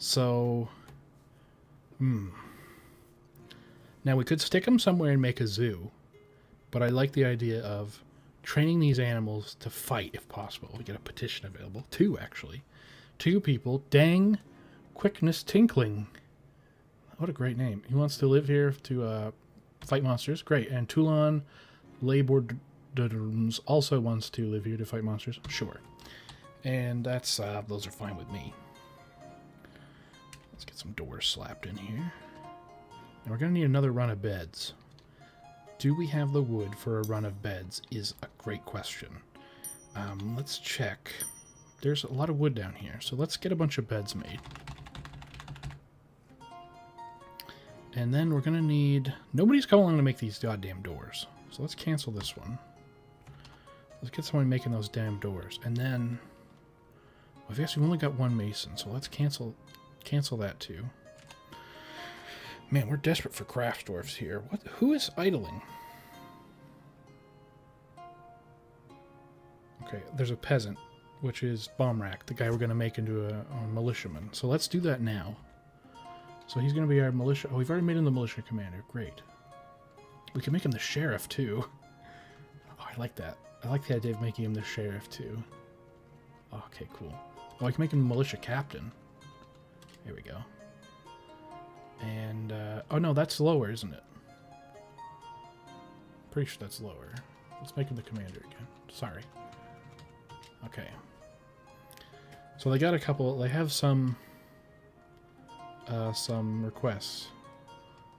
So, now we could stick them somewhere and make a zoo, but I like the idea of training these animals to fight if possible. We get a petition available. 2, actually. 2 people. Dang Quickness Tinkling. What a great name. He wants to live here to fight monsters. Great. And Toulon Labordums also wants to live here to fight monsters. Sure. And that's those are fine with me. Let's get some doors slapped in here. And we're going to need another run of beds. Do we have the wood for a run of beds is a great question. Let's check. There's a lot of wood down here, so let's get a bunch of beds made. And then we're going to need... Nobody's coming along to make these goddamn doors. So let's cancel this one. Let's get someone making those damn doors. And then... Well, I guess we've only got 1 mason, so let's cancel that too. Man, we're desperate for craft dwarfs here. Who is idling? Okay, there's a peasant, which is Bomrak, the guy we're going to make into a militiaman. So let's do that now. So he's going to be our militia... Oh, we've already made him the militia commander. Great. We can make him the sheriff, too. Oh, I like that. I like the idea of making him the sheriff, too. Okay, cool. Oh, I can make him the militia captain. There we go. And, oh no, that's lower, isn't it? Pretty sure that's lower. Let's make him the commander again. Sorry. Okay. So they got a couple, they have some requests.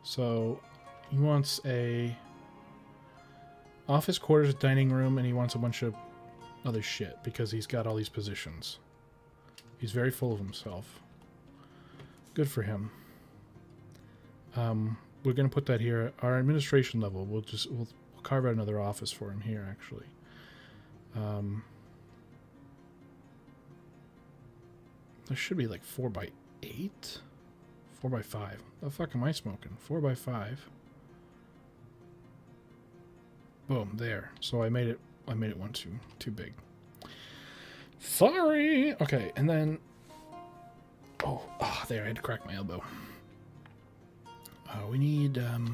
So, he wants a office quarters, dining room, and he wants a bunch of other shit, because he's got all these positions. He's very full of himself. Good for him. We're going to put that here. Our administration level, we'll carve out another office for him here, actually. There should be like 4x8? 4x5. The fuck am I smoking? 4x5. Boom, there. So I made it one too big. Sorry! Okay, and then... Oh, there, I had to crack my elbow. We need, Oh,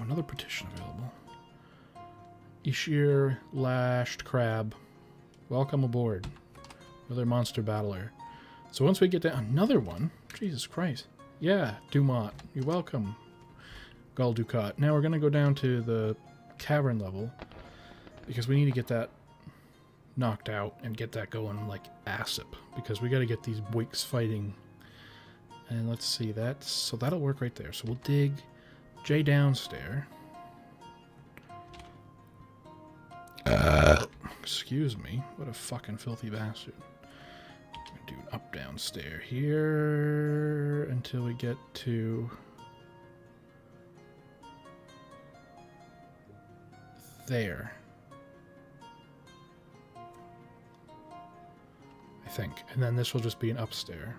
another petition available. Ishir Lashed Crab. Welcome aboard. Another monster battler. So once we get to another one... Jesus Christ. Yeah, Dumont. You're welcome. Gul Dukat. Now we're going to go down to the Cavern level. Because we need to get that knocked out and get that going like ASAP. Because we got to get these boiks fighting. And let's see, so that'll work right there. So we'll dig J downstairs. Excuse me. What a fucking filthy bastard. I'm gonna do an up downstairs here until we get to there. I think. And then this will just be an upstairs.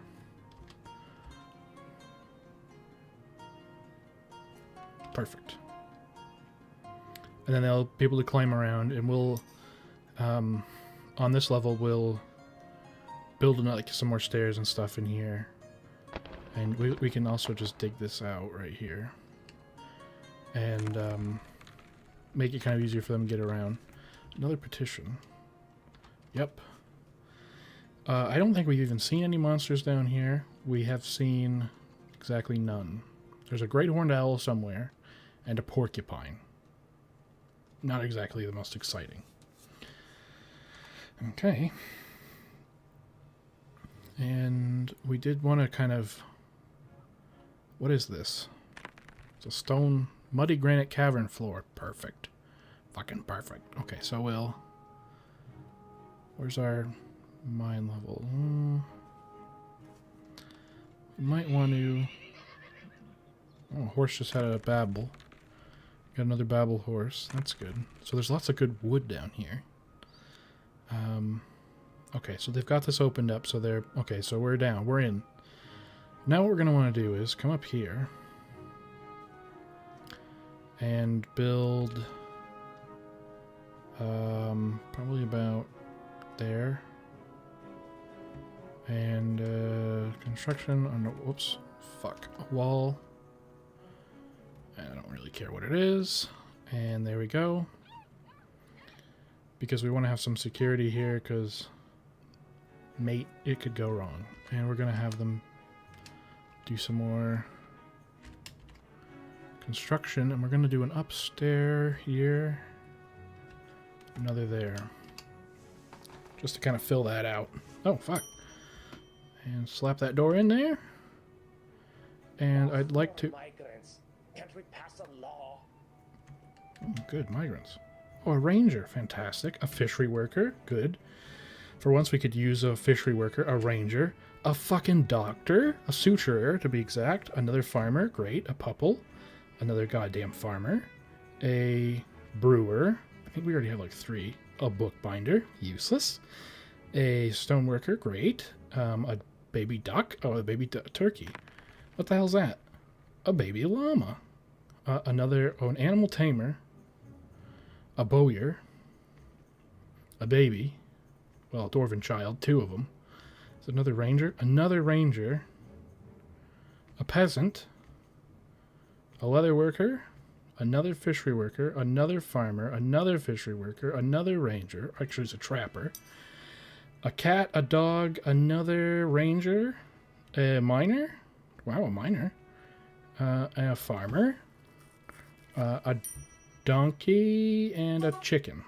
Perfect. And then they'll be able to climb around, and we'll, on this level, we'll build like some more stairs and stuff in here. And we can also just dig this out right here. And make it kind of easier for them to get around. Another petition. Yep. I don't think we've even seen any monsters down here. We have seen exactly none. There's a great horned owl somewhere. And a porcupine. Not exactly the most exciting. Okay. And we did want to kind of... What is this? It's a stone, muddy granite cavern floor. Perfect. Fucking perfect. Okay, so we'll... Where's our mine level? We might want to... Oh, horse just had a babble. Got another babble horse. That's good. So there's lots of good wood down here. Okay, so they've got this opened up, so they're... Okay, so we're down. We're in. Now what we're going to want to do is come up here and build probably about there. And construction on the, whoops, fuck, a wall. I don't really care what it is. And there we go. Because we want to have some security here, because mate, it could go wrong. And we're going to have them do some more construction, and we're going to do an upstairs here, another there, just to kind of fill that out. Oh, fuck. And slap that door in there. And I'd like to... Migrants. Can't we pass a law? Oh, good, migrants. Oh, a ranger. Fantastic. A fishery worker. Good. For once we could use a fishery worker, a ranger, a fucking doctor, a suturer to be exact, another farmer. Great. A pupil. Another goddamn farmer. A brewer. I think we already have like 3. A bookbinder. Useless. A stoneworker. Great. A baby duck. Oh, a baby turkey. What the hell's that? A baby llama. An animal tamer. A bowyer. A baby. Well, a dwarven child. 2 of them. There's another ranger. Another ranger. A peasant. A leather worker. Another fishery worker. Another farmer. Another fishery worker. Another ranger. Actually, it's a trapper. A cat. A dog. Another ranger. A miner. Wow, a miner. A farmer. A donkey. And a chicken.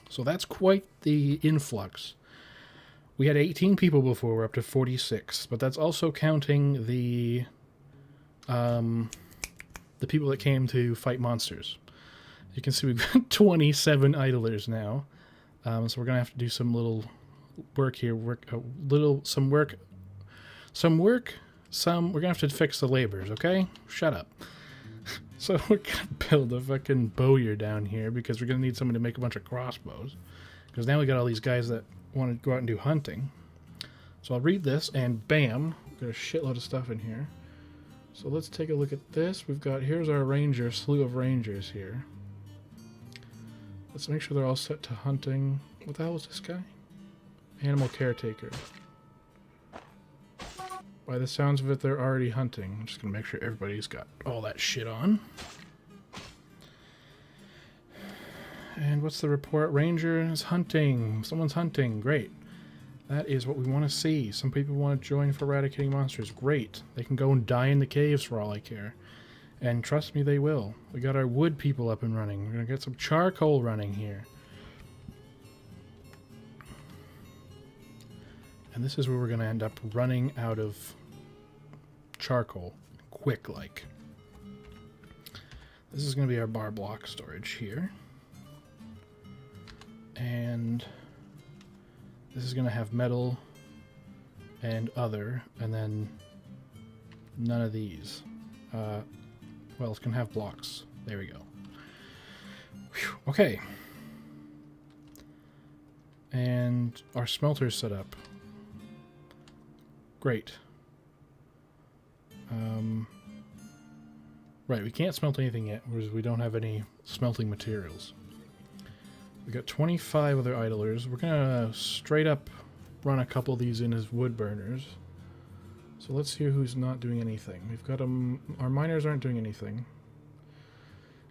So that's quite the influx. We had 18 people before. We're up to 46. But that's also counting the people that came to fight monsters. You can see we've got 27 idlers now. So we're going to have to do some little work here. We're going to have to fix the laborers, okay? Shut up. So we're going to build a fucking bowyer down here because we're going to need someone to make a bunch of crossbows. Because now we got all these guys that want to go out and do hunting. So I'll read this and bam, got a shitload of stuff in here. So let's take a look at this. Here's our ranger, slew of rangers here. Let's make sure they're all set to hunting. What the hell is this guy? Animal caretaker. By the sounds of it, they're already hunting. I'm just going to make sure everybody's got all that shit on. And what's the report? Ranger is hunting. Someone's hunting. Great. That is what we want to see. Some people want to join for eradicating monsters. Great. They can go and die in the caves for all I care. And trust me, they will. We got our wood people up and running. We're going to get some charcoal running here. And this is where we're going to end up running out of charcoal. Quick, like. This is going to be our bar block storage here. And this is going to have metal and other, and then none of these. Well, it's going to have blocks. There we go. Whew. Okay. And our smelter's set up. Great. Right, we can't smelt anything yet, because we don't have any smelting materials. We got 25 other idlers. We're gonna straight up run a couple of these in as wood burners. So let's see who's not doing anything. We've got our miners aren't doing anything.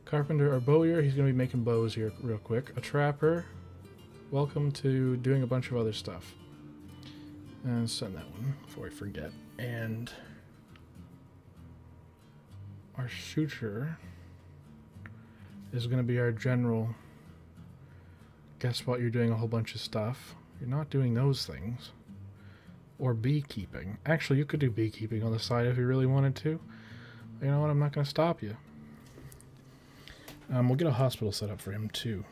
Carpenter or bowyer, he's gonna be making bows here real quick. A trapper, welcome to doing a bunch of other stuff. And send that one before I forget. And our suture is gonna be our general. Guess what? You're doing a whole bunch of stuff. You're not doing those things. Or beekeeping. Actually, you could do beekeeping on the side if you really wanted to. You know what? I'm not going to stop you. We'll get a hospital set up for him, too.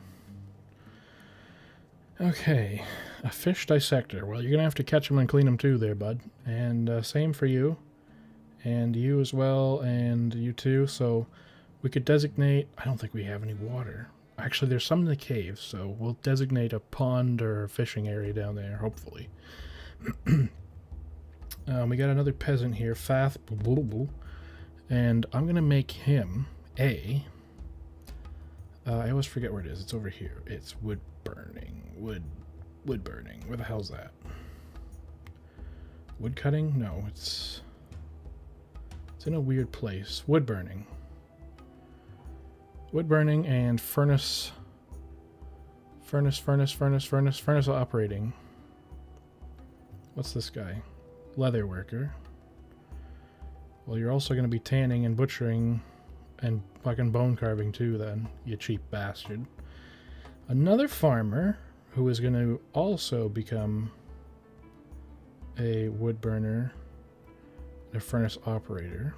Okay. A fish dissector. Well, you're going to have to catch them and clean them, too, there, bud. And same for you. And you as well. And you, too. So we could designate... I don't think we have any water. Actually, there's some in the cave, so we'll designate a pond or a fishing area down there, hopefully. We got another peasant here, Fath, and I'm going to make him I always forget where it is. It's over here. It's wood burning. Wood burning. Where the hell's that? Wood cutting? No, it's in a weird place. Wood burning. Wood burning and furnace operating. What's this guy? Leather worker. Well, you're also going to be tanning and butchering and fucking bone carving too then, you cheap bastard. Another farmer who is going to also become a wood burner and a furnace operator.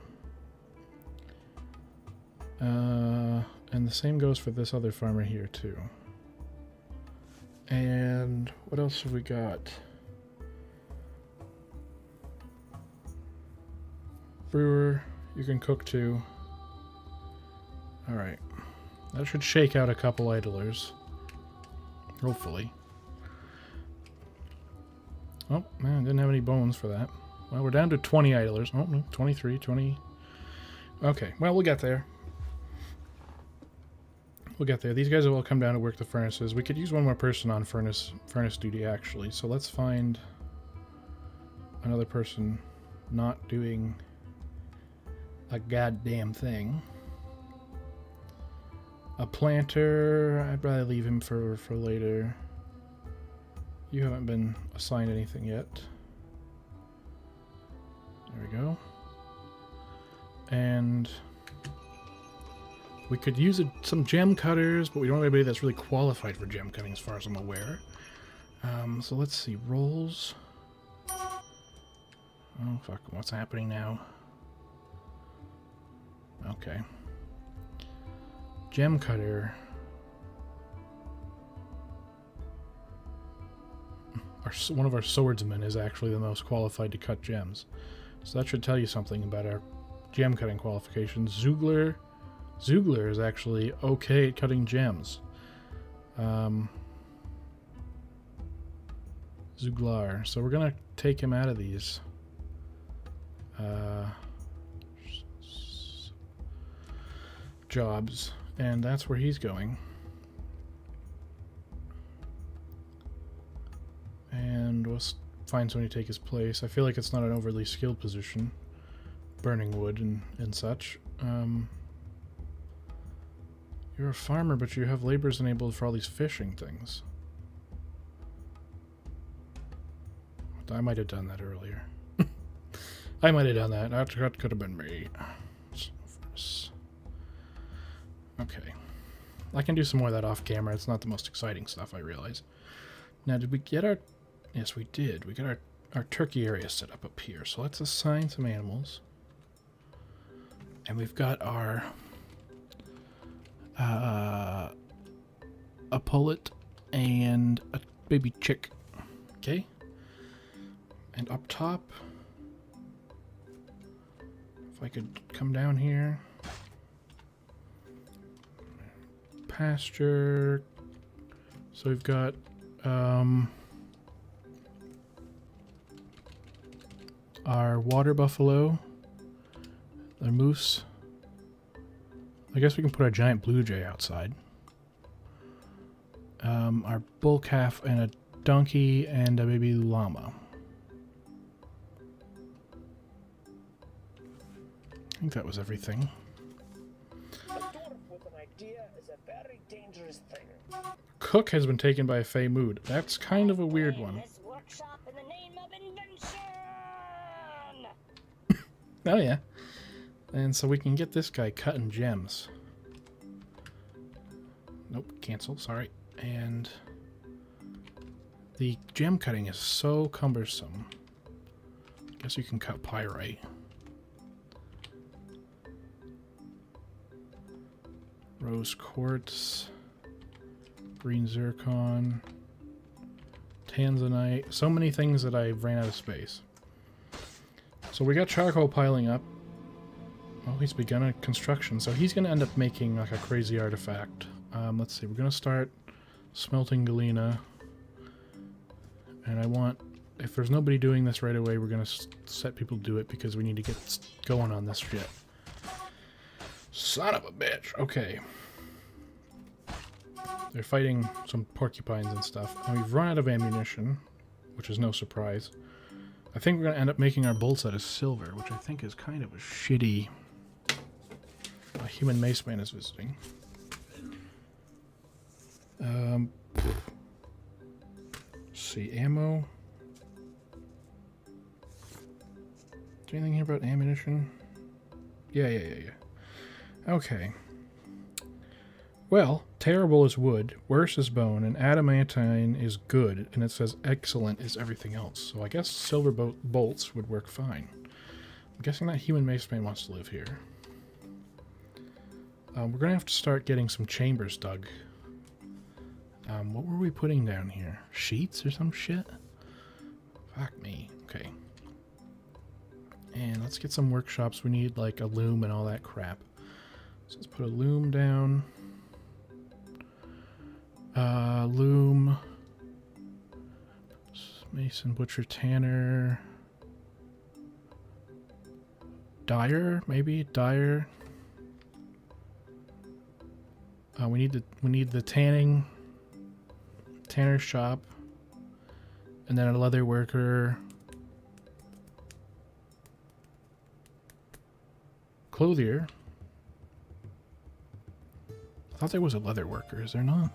And the same goes for this other farmer here too. And what else have we got? Brewer, you can cook too. Alright. That should shake out a couple idlers. Hopefully. Oh, man, didn't have any bones for that. Well, we're down to 20 idlers. Oh, no, 23, 20. Okay, well, we'll get there. We'll get there. These guys will all come down to work the furnaces. We could use one more person on furnace duty, actually. So let's find another person not doing a goddamn thing. A planter, I'd rather leave him for later. You haven't been assigned anything yet. There we go. And we could use some gem cutters, but we don't have anybody that's really qualified for gem cutting as far as I'm aware. So let's see, rolls. Oh fuck, what's happening now? Okay. Gem cutter. One of our swordsmen is actually the most qualified to cut gems. So that should tell you something about our gem cutting qualifications. Zugler is actually okay at cutting gems. Zuglar. So we're going to take him out of these. Jobs. And that's where he's going. And we'll find somebody to take his place. I feel like it's not an overly skilled position. Burning wood and such. You're a farmer, but you have laborers enabled for all these fishing things. I might have done that earlier. I might have done that. That could have been me. Okay. I can do some more of that off camera. It's not the most exciting stuff, I realize. Now, did we get our... Yes, we did. We got our turkey area set up here. So let's assign some animals. And we've got our... a pullet and a baby chick. Okay. And up top... If I could come down here... Pasture. So we've got our water buffalo, the moose. I guess we can put a giant blue jay outside. Our bull calf and a donkey and a baby llama. I think that was everything. Cook has been taken by a Fey Mood. That's kind of a weird one. Oh yeah. And so we can get this guy cutting gems. Nope, cancel, sorry. And the gem cutting is so cumbersome. I guess you can cut pyrite. Rose quartz. Green zircon, tanzanite, so many things that I ran out of space. So we got charcoal piling up. Oh, he's begun a construction, so he's going to end up making like a crazy artifact. Let's see, we're going to start smelting galena. And I want, if there's nobody doing this right away, we're going to set people to do it because we need to get going on this shit. Son of a bitch. Okay. They're fighting some porcupines and stuff. And we've run out of ammunition, which is no surprise. I think we're going to end up making our bolts out of silver, which I think is kind of a shitty... A human mace man is visiting. Let's see, ammo. Is there anything here about ammunition? Yeah. Okay. Well, terrible is wood, worse is bone, and adamantine is good, and it says excellent is everything else. So I guess silver bolts would work fine. I'm guessing that human mace man wants to live here. We're going to have to start getting some chambers dug. What were we putting down here? Sheets or some shit? Fuck me. Okay. And let's get some workshops. We need like a loom and all that crap. So let's put a loom down. Loom. Mason, butcher, tanner. Dyer, maybe? Dyer. We need the tanner shop, and then a leather worker, clothier. I thought there was a leather worker. Is there not?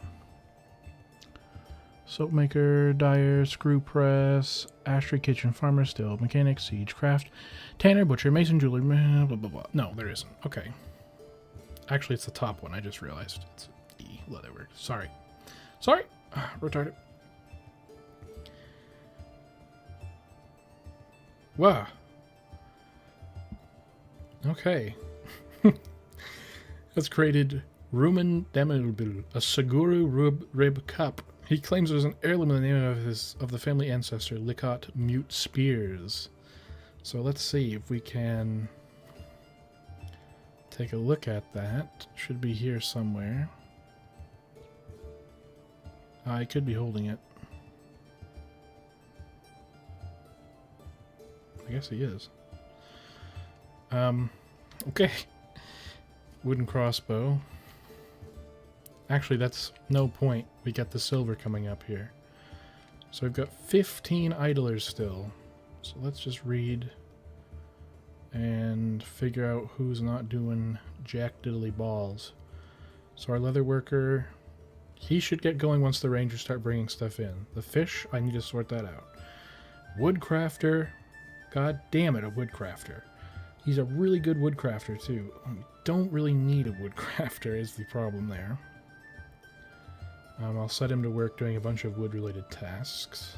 Soap maker, dyer, screw press, ashtray, kitchen, farmer, still, mechanic, siege, craft, tanner, butcher, mason, jeweler, blah blah blah. No, there isn't. Okay. Actually, it's the top one. I just realized it's E, leatherwork. Sorry. Retarded. Wow. Okay. That's created Rumen Demobil, a Saguru Rib Cup. He claims it was an heirloom in the name of the family ancestor, Likot Mute Spears. So let's see if we can take a look at that. Should be here somewhere. I could be holding it. I guess he is. Okay. Wooden crossbow. Actually, that's no point. We got the silver coming up here. So we've got 15 idlers still. So let's just read and figure out who's not doing jack diddly balls. So our leather worker, he should get going once the rangers start bringing stuff in. The fish, I need to sort that out. Woodcrafter, god damn it, a woodcrafter. He's a really good woodcrafter too. We don't really need a woodcrafter is the problem there. I'll set him to work doing a bunch of wood-related tasks.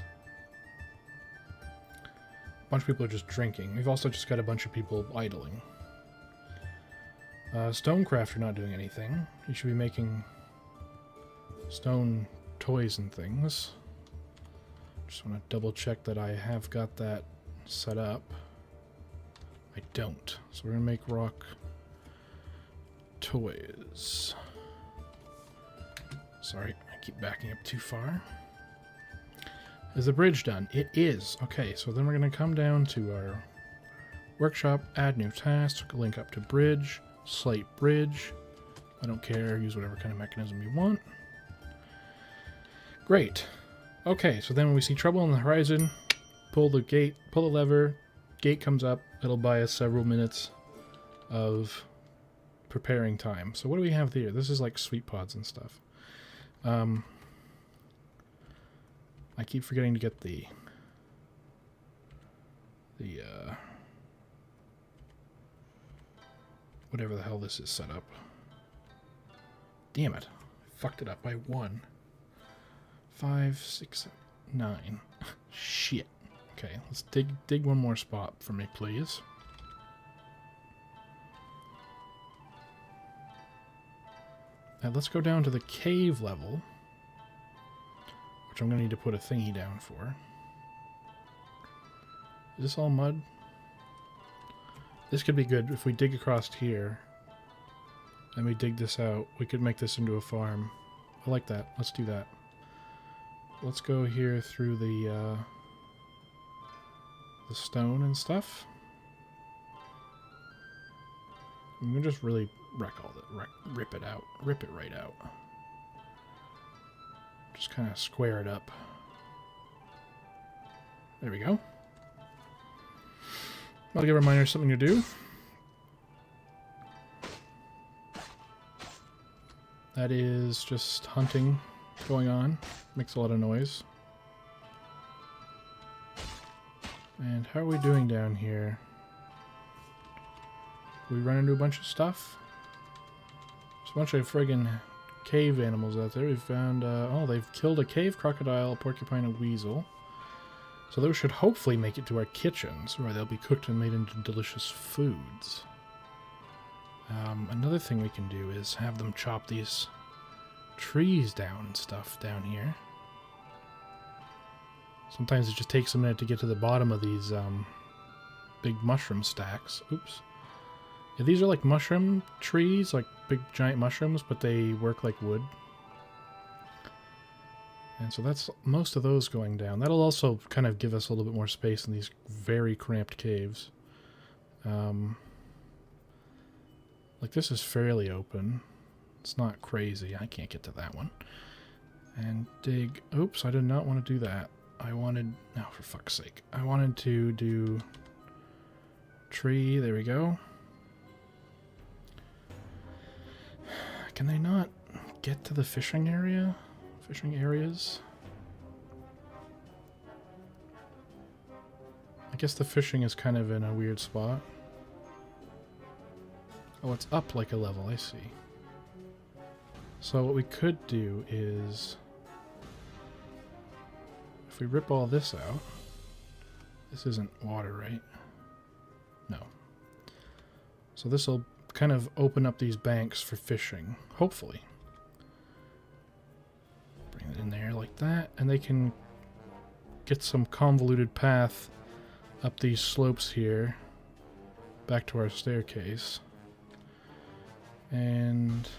A bunch of people are just drinking. We've also just got a bunch of people idling. Stonecrafter not doing anything. He should be making stone toys and things. Just want to double check that I have got that set up. I don't. So we're going to make rock toys. Sorry, I keep backing up too far. Is the bridge done? It is. Okay, so then we're going to come down to our workshop, add new task, link up to bridge, slate bridge. I don't care, use whatever kind of mechanism you want. Great. Okay, so then when we see trouble on the horizon, pull the gate, pull the lever, gate comes up, it'll buy us several minutes of preparing time. So what do we have here? This is like sweet pods and stuff. I keep forgetting to get the whatever the hell this is set up. Damn it. I fucked it up by 1. 5, 6, 9. Shit. Okay, let's dig one more spot for me, please. Now let's go down to the cave level, which I'm going to need to put a thingy down for. Is this all mud? This could be good if we dig across here and we dig this out. We could make this into a farm. I like that. Let's do that. Let's go here through the stone and stuff. I'm going to just really wreck all that. Rip it out. Rip it right out. Just kind of square it up. There we go. I'll give our miners something to do. That is just hunting going on. Makes a lot of noise. And how are we doing down here? We run into a bunch of stuff. There's a bunch of friggin' cave animals out there. We've found, oh, they've killed a cave crocodile, a porcupine, a weasel. So those should hopefully make it to our kitchens, where they'll be cooked and made into delicious foods. Another thing we can do is have them chop these trees down and stuff down here. Sometimes it just takes a minute to get to the bottom of these big mushroom stacks. Oops. Yeah, these are like mushroom trees, like big giant mushrooms, but they work like wood. And so that's most of those going down. That'll also kind of give us a little bit more space in these very cramped caves. Like this is fairly open. It's not crazy. I can't get to that one. And dig. Oops, I did not want to do that. I wanted... Oh, for fuck's sake. I wanted to do... Tree. There we go. Can they not get to the fishing area? Fishing areas? I guess the fishing is kind of in a weird spot. Oh, it's up like a level. I see. So what we could do is... If we rip all this out... This isn't water, right? No. So this will kind of open up these banks for fishing. Hopefully. Bring it in there like that. And they can get some convoluted path up these slopes here. Back to our staircase. And...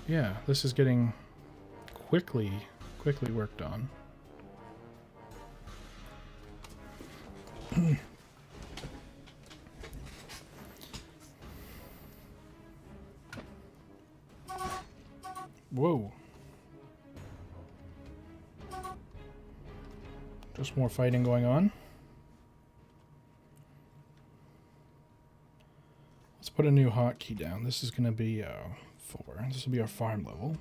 Yeah, this is getting quickly worked on. Whoa. Just more fighting going on. Let's put a new hotkey down. This is going to be 4. This will be our farm level.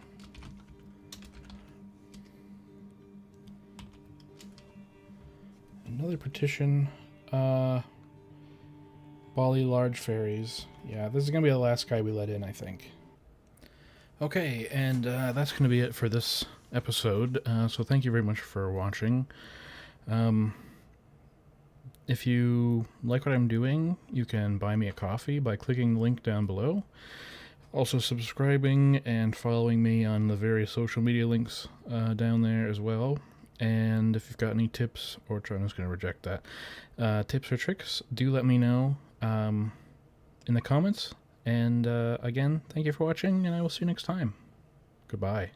Another petition. Bali large fairies. Yeah, this is going to be the last guy we let in, I think. Okay, and that's going to be it for this episode. So thank you very much for watching. If you like what I'm doing, you can buy me a coffee by clicking the link down below. Also subscribing and following me on the various social media links down there as well. And if you've got any tips, or I'm just going to reject that, tips or tricks, do let me know in the comments. And again, thank you for watching, and I will see you next time. Goodbye.